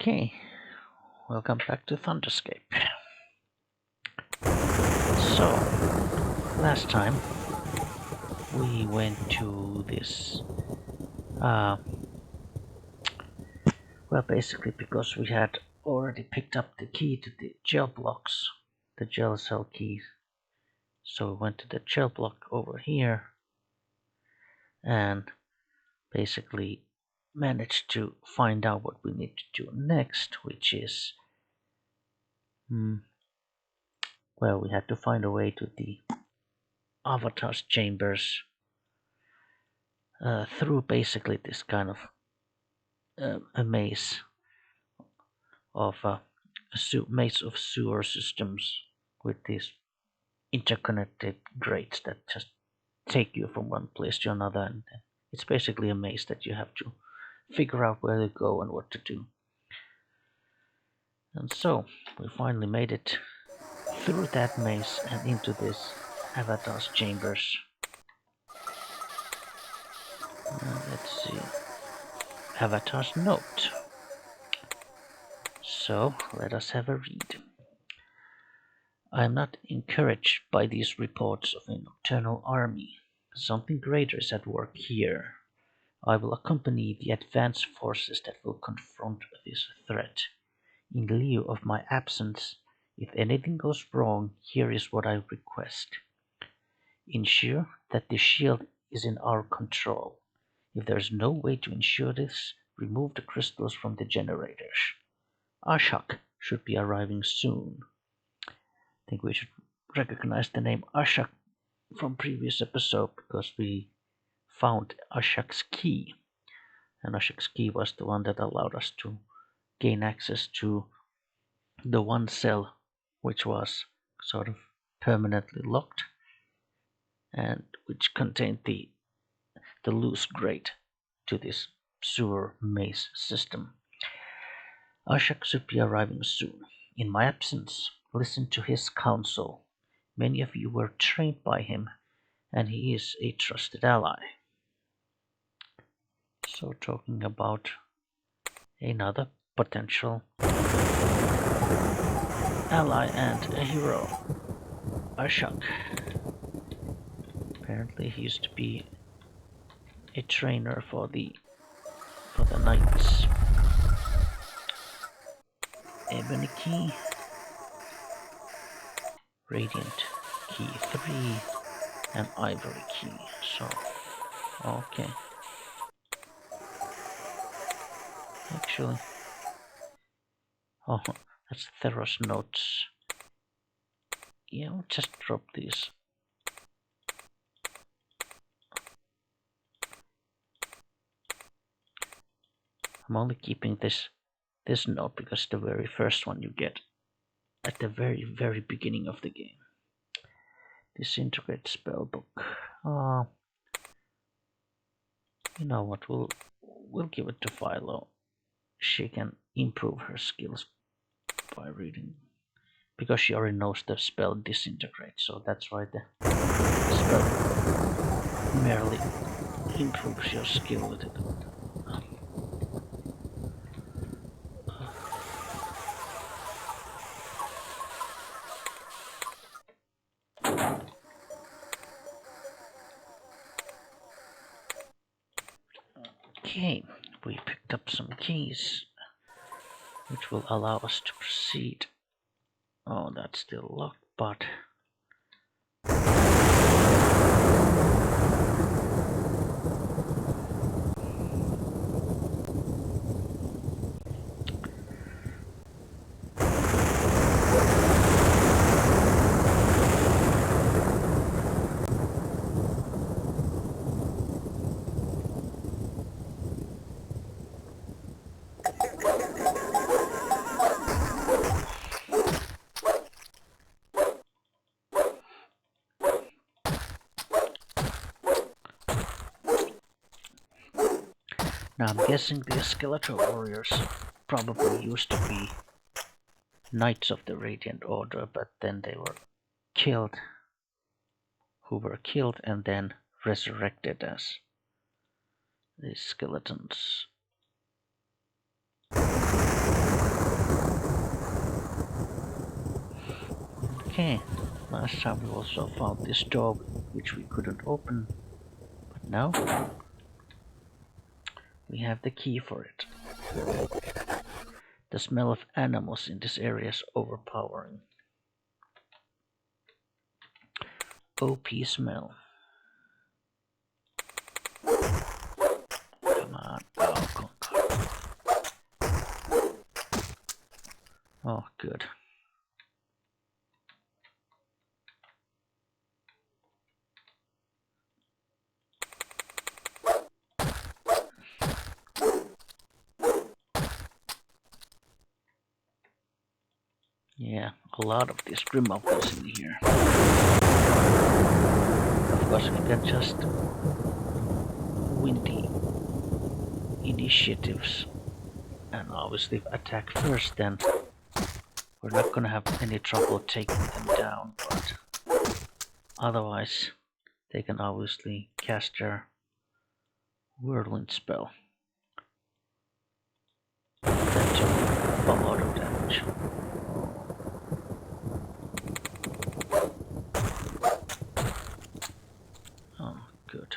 Okay, welcome back to Thunderscape. So, last time we went to this, basically because we had already picked up the key to the gel blocks, the gel cell keys. So we went to the gel block over here and basically managed to find out what we need to do next, which is we had to find a way to the avatar's chambers through basically this kind of a maze of maze of sewer systems with these interconnected grates that just take you from one place to another, and it's basically a maze that you have to figure out where to go and what to do. And so we finally made it through that maze and into this avatar's chambers. Let's see. Avatar's note. So let us have a read. I am not encouraged by these reports of a nocturnal army. Something greater is at work here. I will accompany the advance forces that will confront this threat. In lieu of my absence, if anything goes wrong, here is what I request. Ensure that the shield is in our control. If there is no way to ensure this, remove the crystals from the generators. Ashok should be arriving soon. I think we should recognize the name Ashok from previous episode because we found Ashok's key. And Ashok's key was the one that allowed us to gain access to the one cell which was sort of permanently locked and which contained the loose grate to this sewer maze system. Ashok should be arriving soon. In my absence, listen to his counsel. Many of you were trained by him, and he is a trusted ally. So talking about another potential ally and a hero, Ashok. Apparently he used to be a trainer for the knights. Ebony key, radiant key 3, and ivory key. So, okay. Actually, that's Theros notes. Yeah, I'll just drop these. I'm only keeping this note because the very first one you get at the very, very beginning of the game. Disintegrate spellbook. You know what? We'll give it to Philo. She can improve her skills by reading, because she already knows the spell disintegrate. So that's why the spell merely improves your skill with it. Okay, we picked up some keys, which will allow us to proceed. Oh, that's still locked, but now I'm guessing the skeletal warriors probably used to be Knights of the Radiant Order, but then they were killed, and then resurrected as these skeletons. Okay, last time we also found this door which we couldn't open, but now we have the key for it. The smell of animals in this area is overpowering. OP smell. Come on. Oh, Concord. Oh, good. Yeah, a lot of these grim apples in here. Of course, we can just win the initiatives and obviously attack first, then we're not gonna have any trouble taking them down, but otherwise they can obviously cast their whirlwind spell. That took a lot of damage. Oh, good.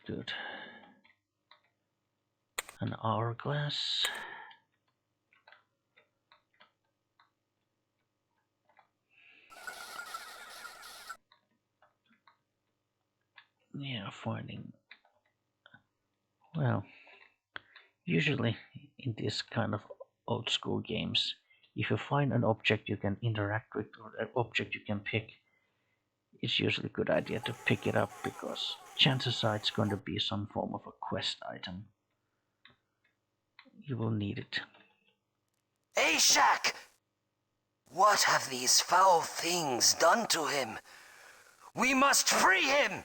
Good. An hourglass. Yeah, finding. Well, usually in this kind of old school games, if you find an object you can interact with or an object you can pick, it's usually a good idea to pick it up because chances are it's going to be some form of a quest item. You will need it. Ashak! What have these foul things done to him? We must free him!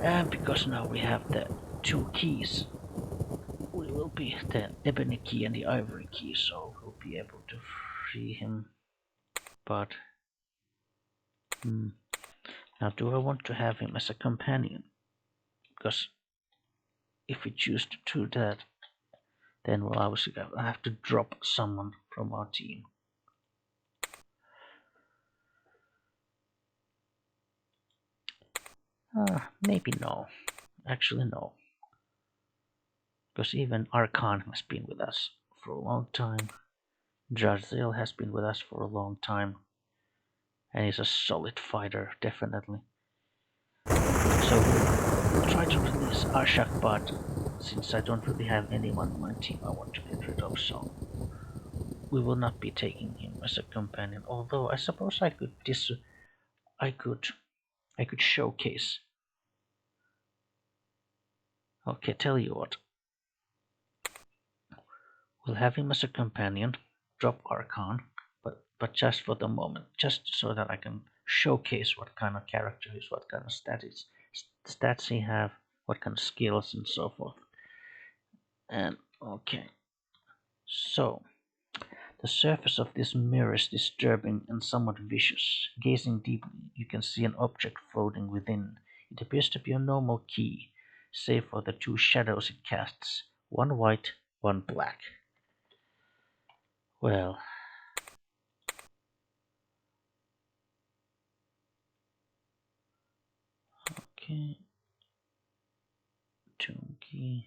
And because now we have the two keys, we will be the ebony key and the ivory key, so we'll be able to free him. But now do I want to have him as a companion? Because if we choose to do that, then we'll obviously have to drop someone from our team. Maybe no. Actually, no. Because even Arkan has been with us for a long time. Jarzel has been with us for a long time. And he's a solid fighter, definitely. So we'll try to release Ashak, but since I don't really have anyone on my team I want to get rid of, so we will not be taking him as a companion. Although I suppose I could showcase. Okay, tell you what. We'll have him as a companion, drop Arkan, but just for the moment, just so that I can showcase what kind of character he is, what kind of stats he have, what kind of skills and so forth. And okay, so the surface of this mirror is disturbing and somewhat vicious. Gazing deeply, you can see an object floating within. It appears to be a normal key, save for the two shadows it casts, one white, one black. Well, okay, tomb key.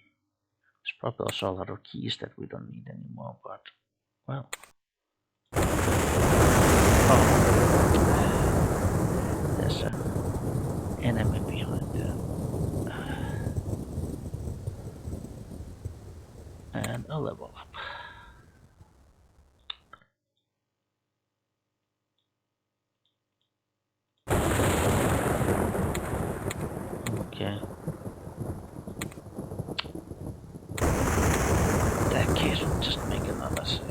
There's probably also a lot of keys that we don't need anymore, but well. Oh, there's an enemy behind there. And a level up. Okay. In that case, we'll just make another save.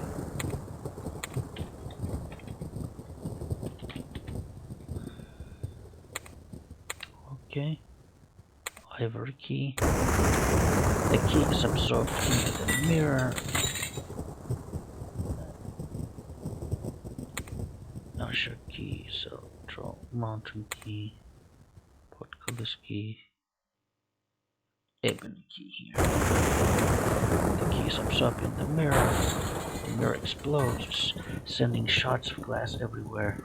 Okay. Ivory key. The key is absorbed into the mirror. Usher key, so draw mountain key, portcullis key, ebony key here. The key is absorbed in the mirror. The mirror explodes, sending shards of glass everywhere.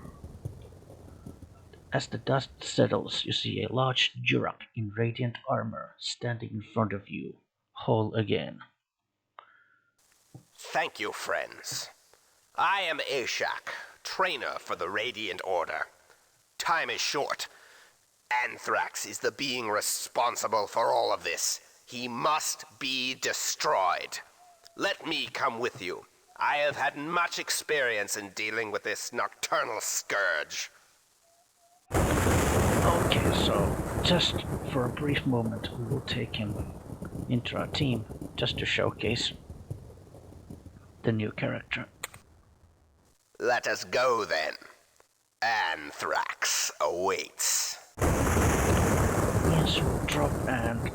As the dust settles, you see a large Jurak in radiant armor standing in front of you, whole again. Thank you, friends. I am Ashak, trainer for the Radiant Order. Time is short. Anthrax is the being responsible for all of this. He must be destroyed. Let me come with you. I have had much experience in dealing with this nocturnal scourge. Okay, so just for a brief moment, we will take him into our team just to showcase the new character. Let us go then. Anthrax awaits. Yes, we'll drop and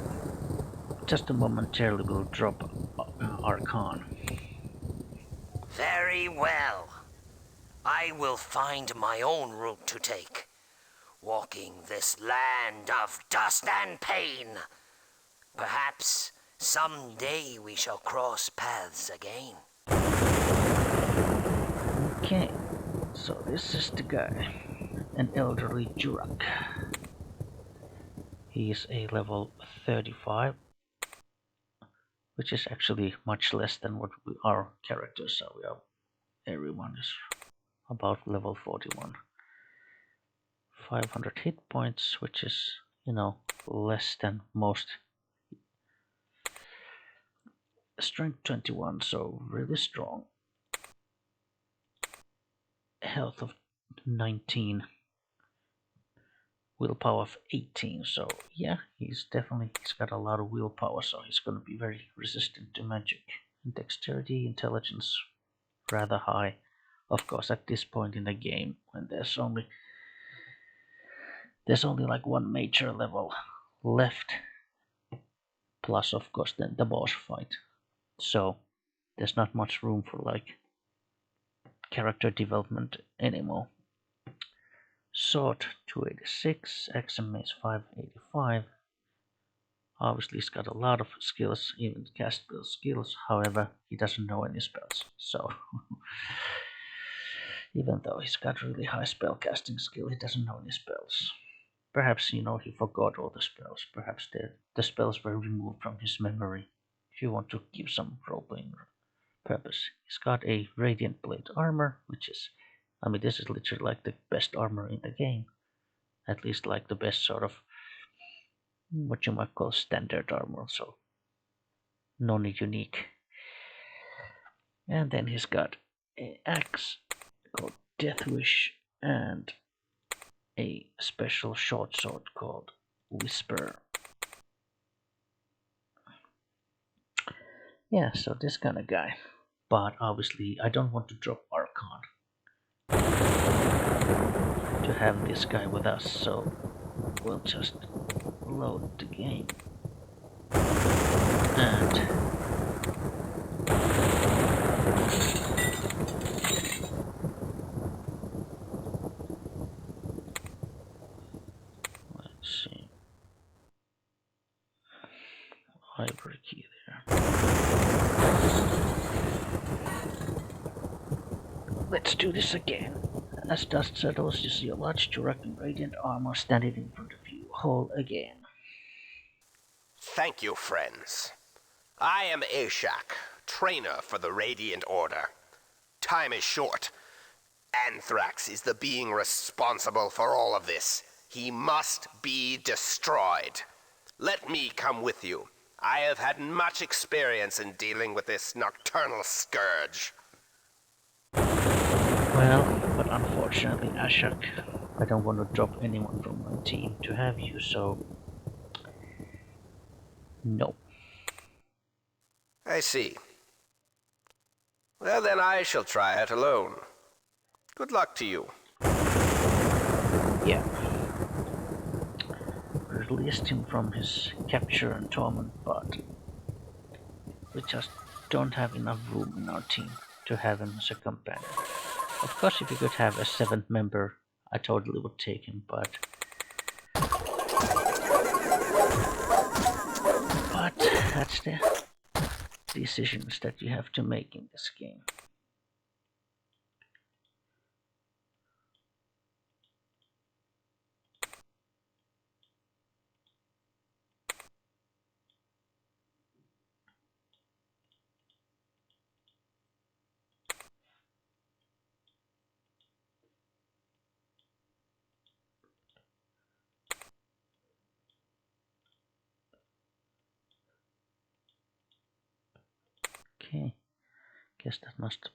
just momentarily we'll drop Archon. Very well. I will find my own route to take, walking this land of dust and pain. Perhaps someday we shall cross paths again. Okay, so this is the guy, an elderly Jurak. He is a level 35, which is actually much less than what our characters are. Everyone is about level 41. 500 hit points, which is, less than most. Strength 21, so really strong. Health of 19. Willpower of 18, so yeah, he's got a lot of willpower, so he's gonna be very resistant to magic. And dexterity, intelligence, rather high. Of course, at this point in the game, when there's only like one major level left, plus of course then the boss fight. So there's not much room for like character development anymore. Sword 286, action mace 585. Obviously he's got a lot of skills, even cast spell skills, however he doesn't know any spells, so even though he's got really high spell casting skill, he doesn't know any spells. Perhaps, he forgot all the spells, perhaps the spells were removed from his memory, if you want to give some role-playing purpose. He's got a radiant plate armor, which is, this is literally like the best armor in the game. At least like the best sort of, what you might call standard armor, so non-unique. And then he's got an axe called Death Wish and a special short sword called Whisper. Yeah, so this kind of guy. But obviously I don't want to drop Archon to have this guy with us, so we'll just load the game. And let's see. Library key there. Let's do this again. As dust settles, you see a large Jurak in radiant armor standing in front of you, whole again. Thank you, friends. I am Ashak, trainer for the Radiant Order. Time is short. Anthrax is the being responsible for all of this. He must be destroyed. Let me come with you. I have had much experience in dealing with this nocturnal scourge. Well, but unfortunately, Ashak, I don't want to drop anyone from my team to have you, so no. I see. Well, then I shall try it alone. Good luck to you. Yeah. Released him from his capture and torment, but we just don't have enough room in our team to have him as a companion. Of course, if we could have a 7th member, I totally would take him, but that's the decisions that you have to make in this game. Okay, guess that must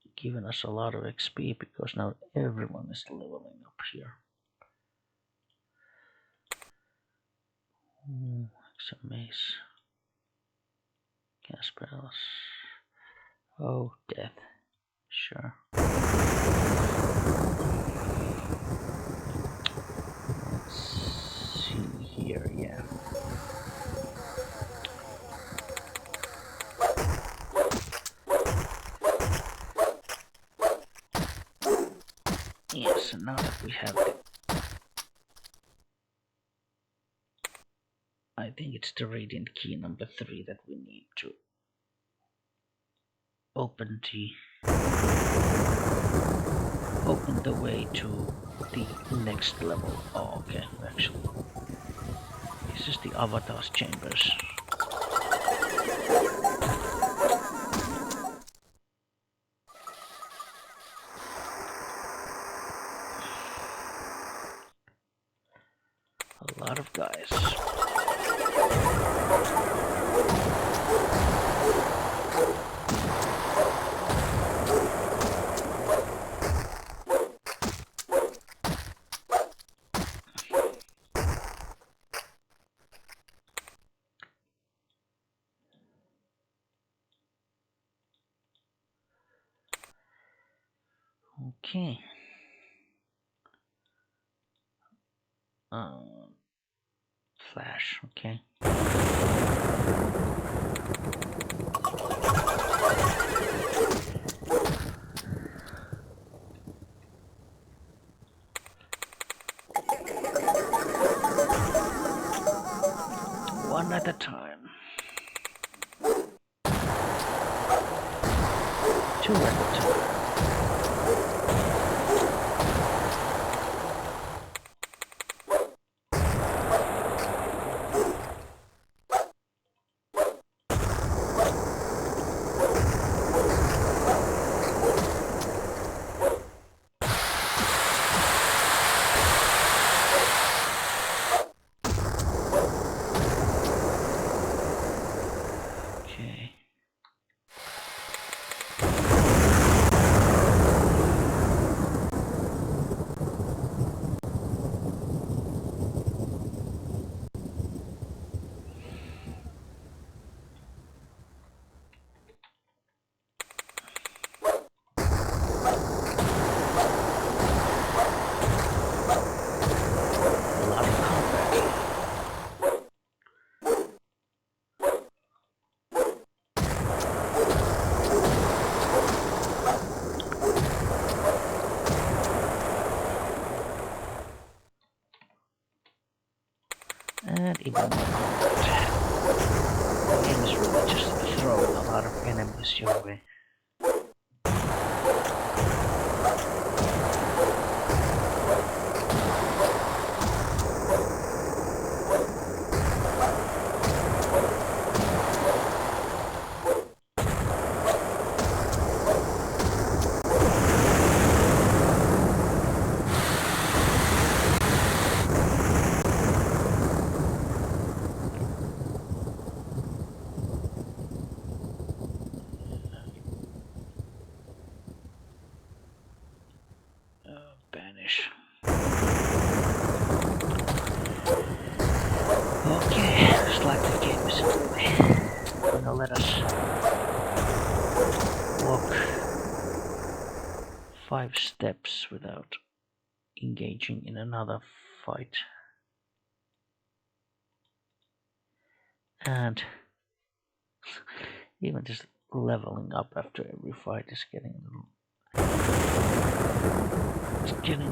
have given us a lot of XP because now everyone is leveling up here. It's a maze. Gas barrels. Oh, death. Sure. Let's see here, yeah. Yes, and now that we have it, I think it's the radiant key number 3 that we need to open the way to the next level. Oh, okay, actually. This is the Avatar's chambers. A lot of guys. Okay. Flash, okay. One at a time. 2 at a time. And even more combat. The game is really just throwing a lot of enemies your way. Banish. Okay, looks like the game is underway. Now let us walk 5 steps without engaging in another fight. And even just leveling up after every fight is getting a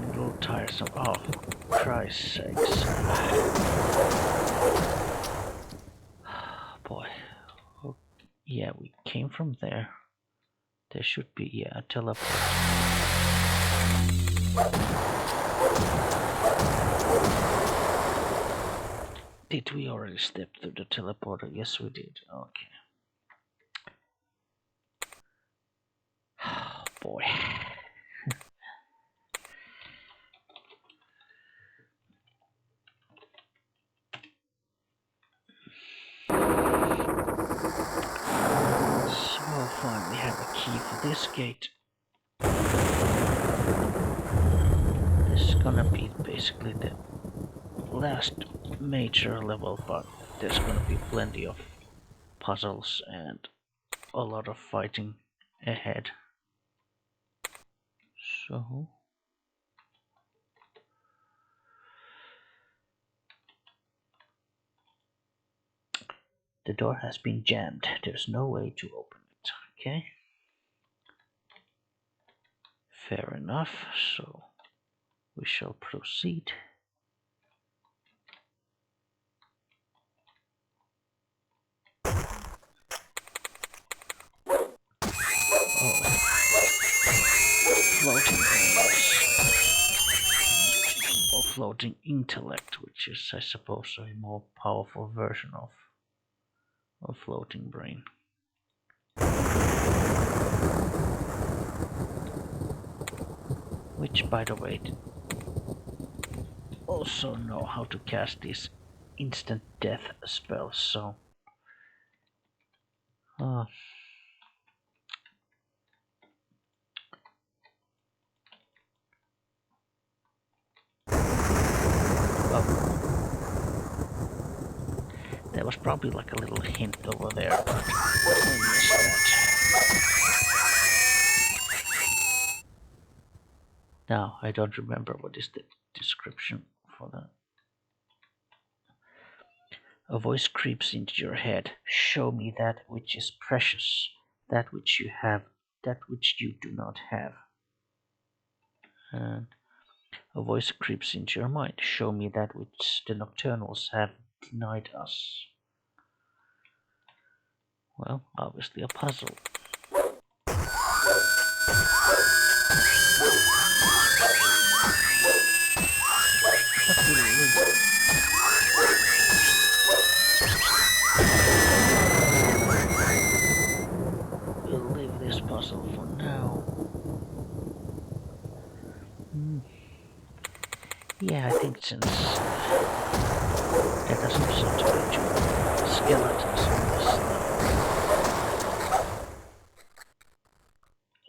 little tiresome. Oh, for Christ's sakes. Boy. Oh, yeah, we came from there. There should be a teleport. Did we already step through the teleporter? Yes, we did. Okay. Oh, boy. this gate. This is gonna be basically the last major level, but there's gonna be plenty of puzzles and a lot of fighting ahead. So the door has been jammed. There's no way to open it. Okay. Fair enough. So we shall proceed. Oh, floating brains. Or floating intellect, which is, I suppose, a more powerful version of a floating brain. Which, by the way, also know how to cast these instant death spells, so oh, there was probably like a little hint over there, but I missed that. Now, I don't remember what is the description for that. A voice creeps into your head. Show me that which is precious, that which you have, that which you do not have. And a voice creeps into your mind. Show me that which the nocturnals have denied us. Well, obviously a puzzle. What will it do? We'll leave this puzzle for now. Yeah, I think since there doesn't seem to be too many skeletons on this level,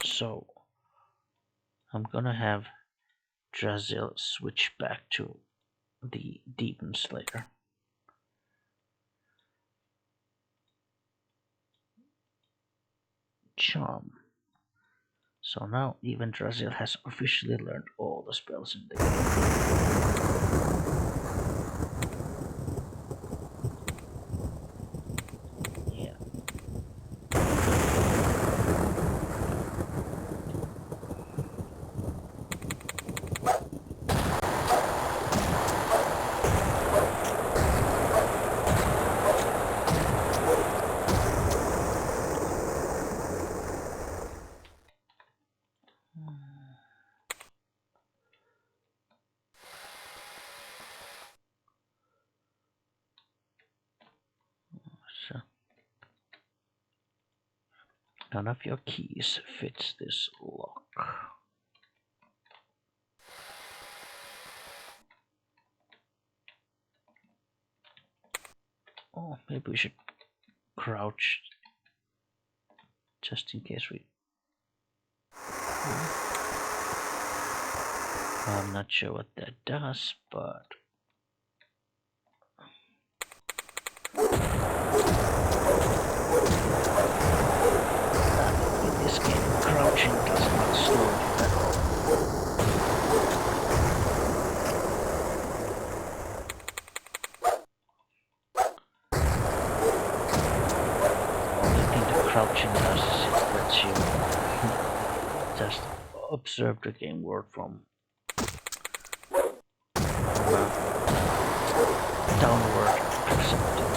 so I'm gonna have Drazil switch back to the Demon Slayer. Charm. So now even Drazil has officially learned all the spells in the game. So none of your keys fits this lock. Oh, maybe we should crouch just in case we... I'm not sure what that does, but... in this game, crouching does not slow you at all. Only thing the crouching does is it lets you just observe the game world from downward perspective.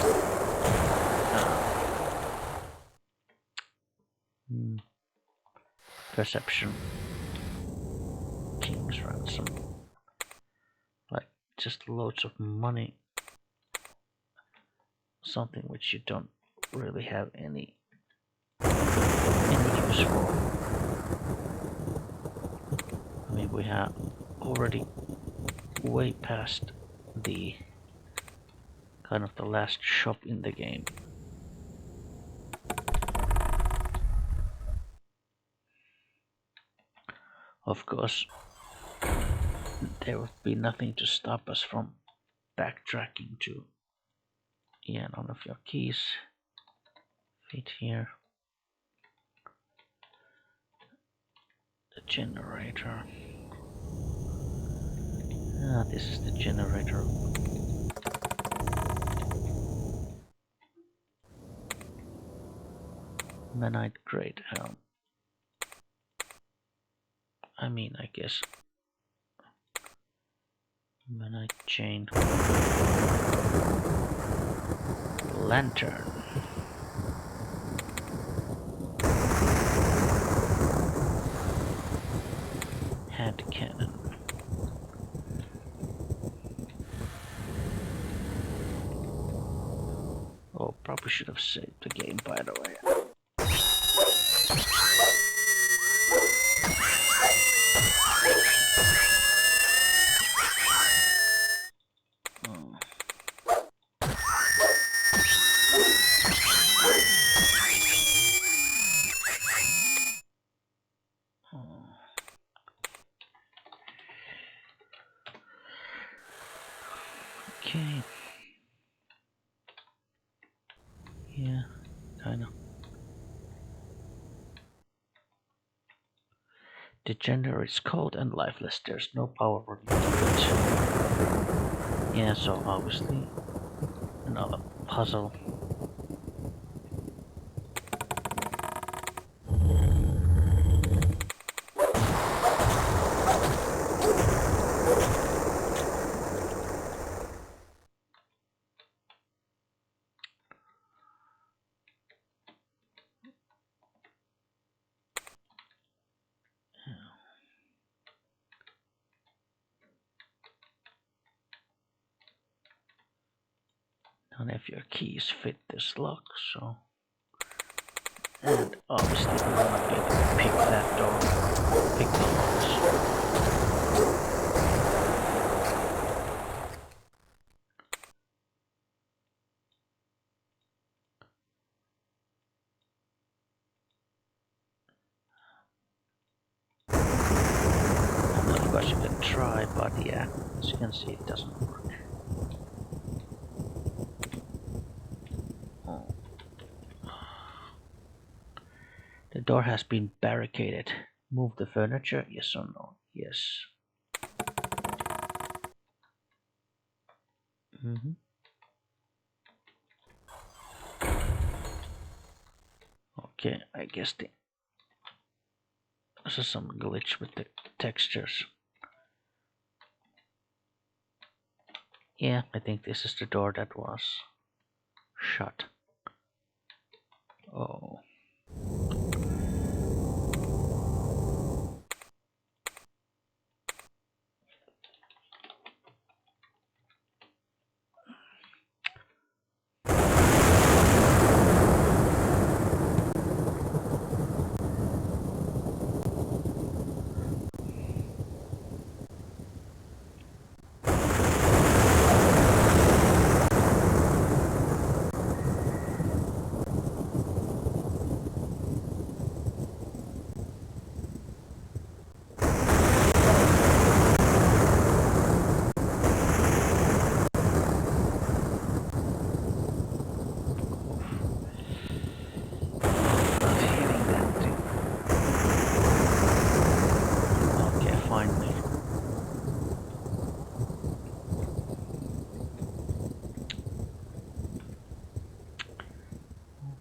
Perception. King's ransom. Like just loads of money. Something which you don't really have any use for. I mean, we have already way past the kind of the last shop in the game. Of course, there would be nothing to stop us from backtracking to. Yeah, none of your keys fit here. The generator. Ah, this is the generator. Manite Great Helm. I mean, I guess. Manite Chain. Lantern. Hand cannon. Oh, probably should have saved the game, by the way. Okay. Yeah, kinda. The generator is cold and lifeless. There's no power running through it. Yeah, so obviously another puzzle. None of your keys fit this lock, so. And obviously we will not be able to pick that door. Pick the locks. And of course you can try, but yeah, as you can see it doesn't work. Oh. The door has been barricaded. Move the furniture, yes or no? Yes. Okay, I guess this is some glitch with the textures. Yeah, I think this is the door that was shut. Oh.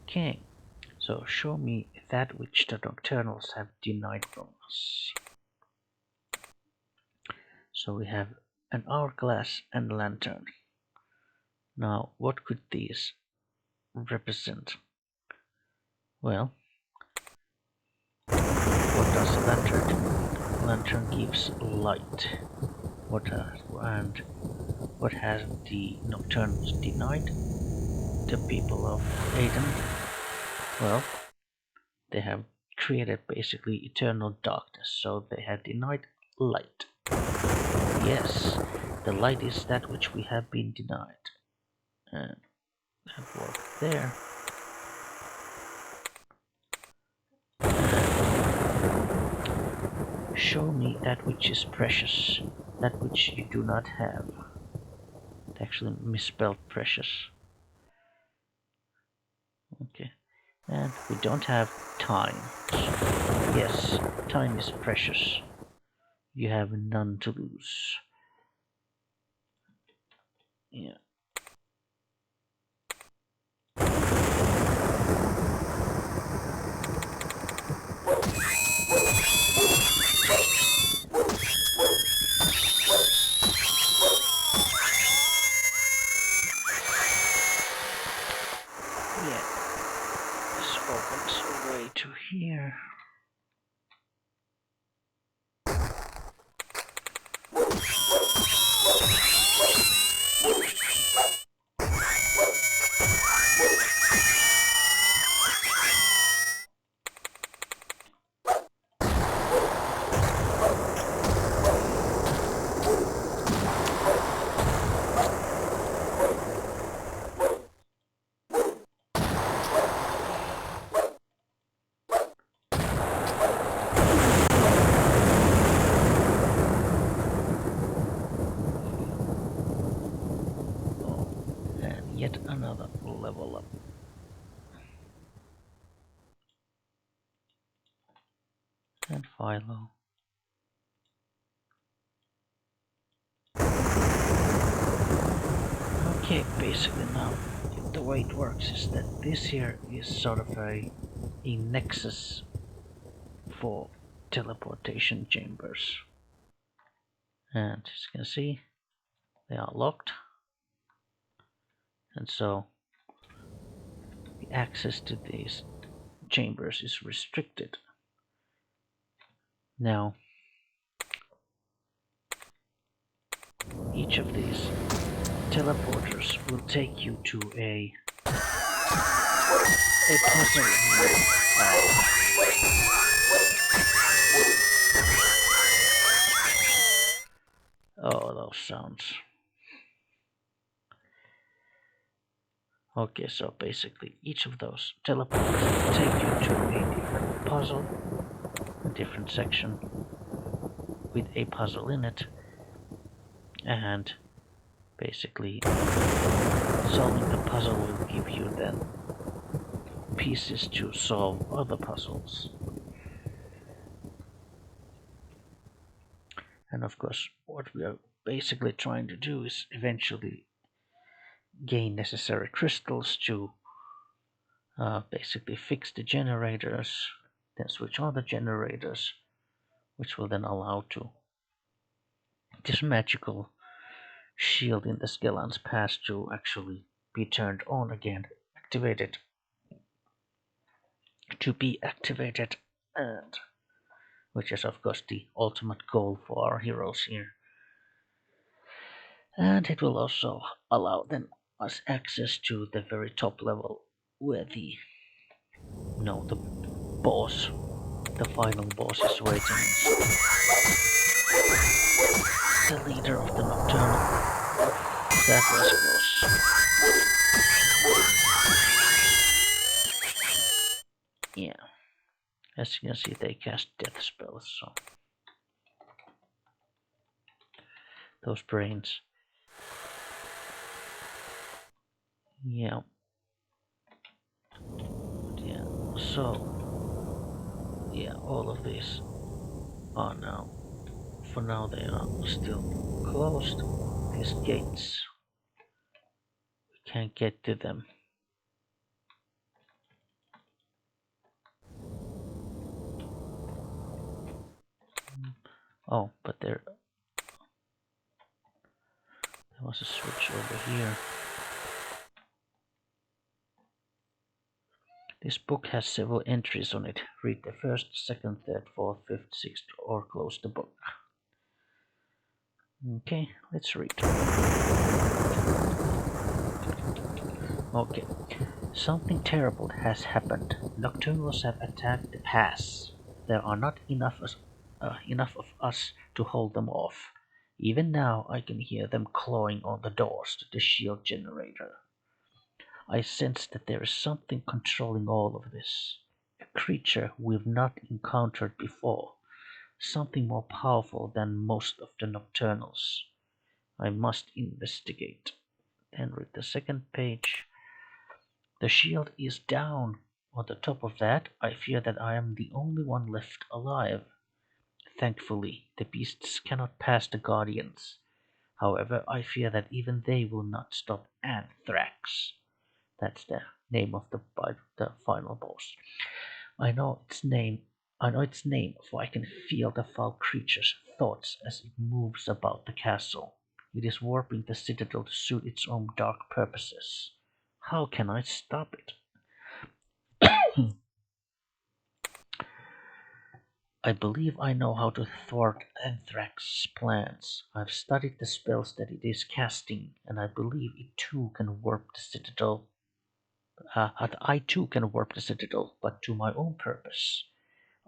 Okay, so show me that which the nocturnals have denied from us. So we have an hourglass and a lantern. Now, what could these represent? Well, what does a lantern do? Lantern gives light. And what has the nocturnals denied? The people of Aden? Well, they have created basically eternal darkness, so they have denied light. Yes, the light is that which we have been denied. And that worked there. Show me that which is precious, that which you do not have. It actually misspelled precious. Okay. And we don't have time. So, yes, time is precious. You have none to lose. Yeah. Yeah. This opens a way to here. And yet another level up. And Philo. Okay, basically now the way it works is that this here is sort of a nexus for teleportation chambers. And as you can see, they are locked. And so the access to these chambers is restricted. Now, each of these teleporters will take you to a puzzle. Oh, those sounds. Okay, so basically each of those teleporters will take you to a different puzzle, a different section with a puzzle in it, and basically solving the puzzle will give you then pieces to solve other puzzles. And of course, what we are basically trying to do is eventually gain necessary crystals to basically fix the generators, then switch on the generators, which will then allow to this magical shield in the Skellan's Pass to actually be turned on again, activated, to be activated, and which is of course the ultimate goal for our heroes here. And it will also allow then us access to the very top level where the the boss, the final boss is waiting. The leader of the Nocturnal. That was close. Yeah. As you can see, they cast death spells, so those brains. Yeah. Yeah. So yeah, all of these are now, for now they are still closed. These gates, we can't get to them. Oh, but there was a switch over here. This book has several entries on it. Read the first, second, third, fourth, fifth, sixth, or close the book. Okay, let's read. Okay. Something terrible has happened. Nocturnals have attacked the pass. There are not enough of us to hold them off. Even now I can hear them clawing on the doors to the shield generator. I sense that there is something controlling all of this. A creature we've not encountered before. Something more powerful than most of the nocturnals. I must investigate. Then read the second page. The shield is down. On the top of that, I fear that I am the only one left alive. Thankfully, the beasts cannot pass the guardians. However, I fear that even they will not stop Anthrax. That's the name of the final boss. I know its name. I know its name, for I can feel the foul creature's thoughts as it moves about the castle. It is warping the citadel to suit its own dark purposes. How can I stop it? I believe I know how to thwart Anthrax's plans. I've studied the spells that it is casting, and I believe it too can warp the citadel. I too can warp the citadel, but to my own purpose.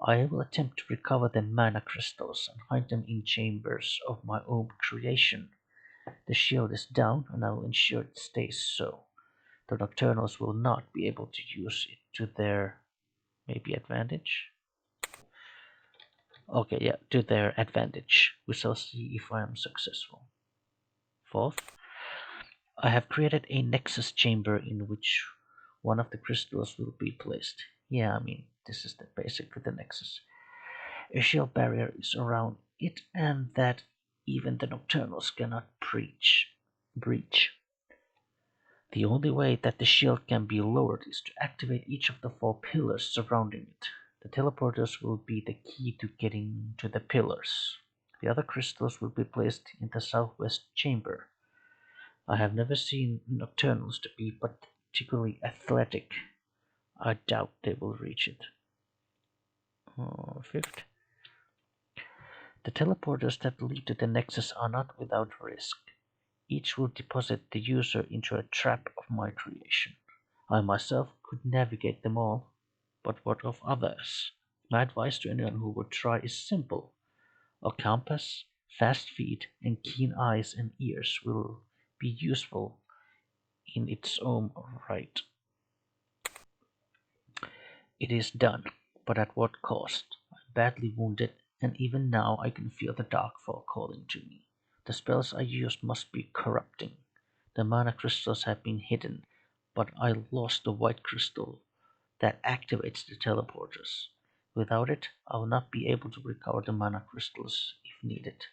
I will attempt to recover the mana crystals and hide them in chambers of my own creation. The shield is down, and I will ensure it stays so. The Nocturnals will not be able to use it to their maybe advantage. Okay, yeah, to their advantage. We shall see if I am successful. Fourth, I have created a nexus chamber in which one of the crystals will be placed. Yeah, I mean, this is basically the nexus. A shield barrier is around it, and that even the Nocturnals cannot breach. The only way that the shield can be lowered is to activate each of the four pillars surrounding it. The teleporters will be the key to getting to the pillars. The other crystals will be placed in the southwest chamber. I have never seen Nocturnals to be particularly athletic. I doubt they will reach it. Fifth, the teleporters that lead to the Nexus are not without risk. Each will deposit the user into a trap of my creation. I myself could navigate them all, but what of others? My advice to anyone who would try is simple. A compass, fast feet, and keen eyes and ears will be useful in its own right. It is done, but at what cost? I'm badly wounded, and even now I can feel the Darkfall calling to me. The spells I used must be corrupting. The mana crystals have been hidden, but I lost the white crystal that activates the teleporters. Without it, I will not be able to recover the mana crystals if needed.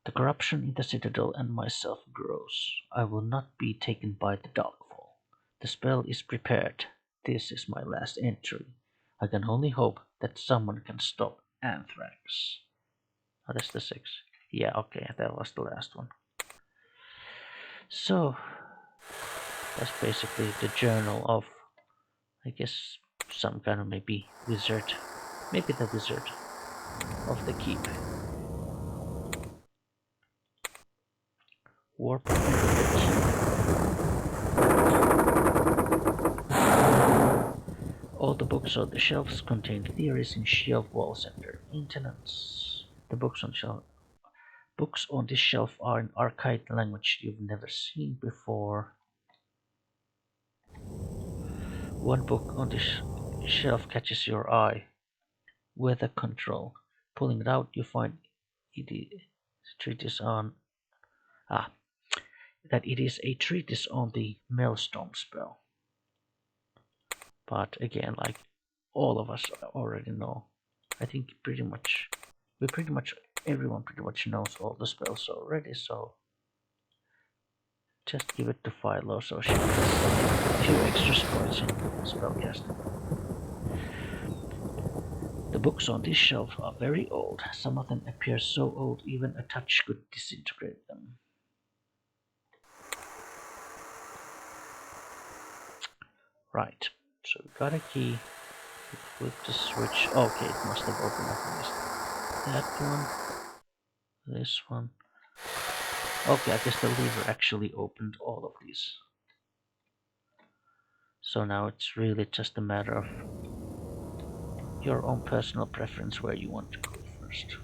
The corruption in the citadel and myself grows. I will not be taken by the Darkfall. The spell is prepared. This is my last entry. I can only hope that someone can stop Anthrax. Oh, that's the sixth. Yeah, okay, that was the last one. So, that's basically the journal of, I guess, some kind of maybe wizard. Maybe the wizard of the keep. Warp into the keep. All the books on the shelves contain theories in shield walls and their maintenance. The books on this shelf are in archaic language you've never seen before. One book on this shelf catches your eye. Weather control. Pulling it out, you find it is treatise on that it is a treatise on the Maelstrom spell. But again, like all of us already know, I think everyone pretty much knows all the spells already, so just give it to Philo so she gets a few extra scores in spellcasting. The books on this shelf are very old. Some of them appear so old even a touch could disintegrate them. Right, so we got a key. Flip the switch. Okay, it must have opened up that one. This one. Okay, I guess the lever actually opened all of these. So now it's really just a matter of your own personal preference where you want to go first.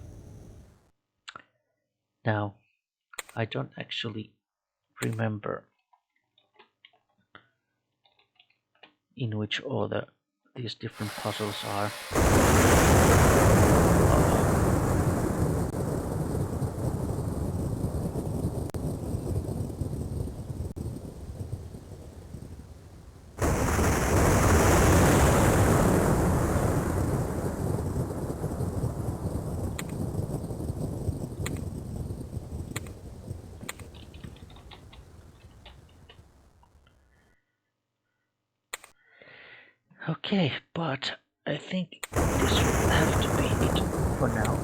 Now, I don't actually remember in which order these different puzzles are. Okay, but I think this will have to be it for now.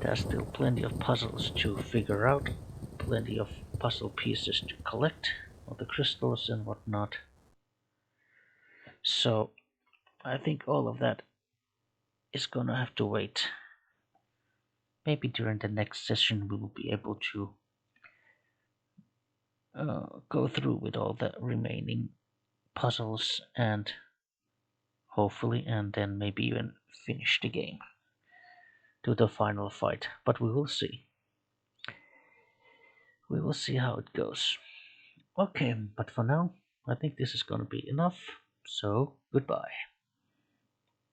There's still plenty of puzzles to figure out, plenty of puzzle pieces to collect, all the crystals and whatnot. So I think all of that is gonna have to wait. Maybe during the next session we will be able to go through with all the remaining puzzles and hopefully, and then maybe even finish the game to the final fight. But we will see. We will see how it goes. Okay, but for now, I think this is gonna be enough. So, goodbye.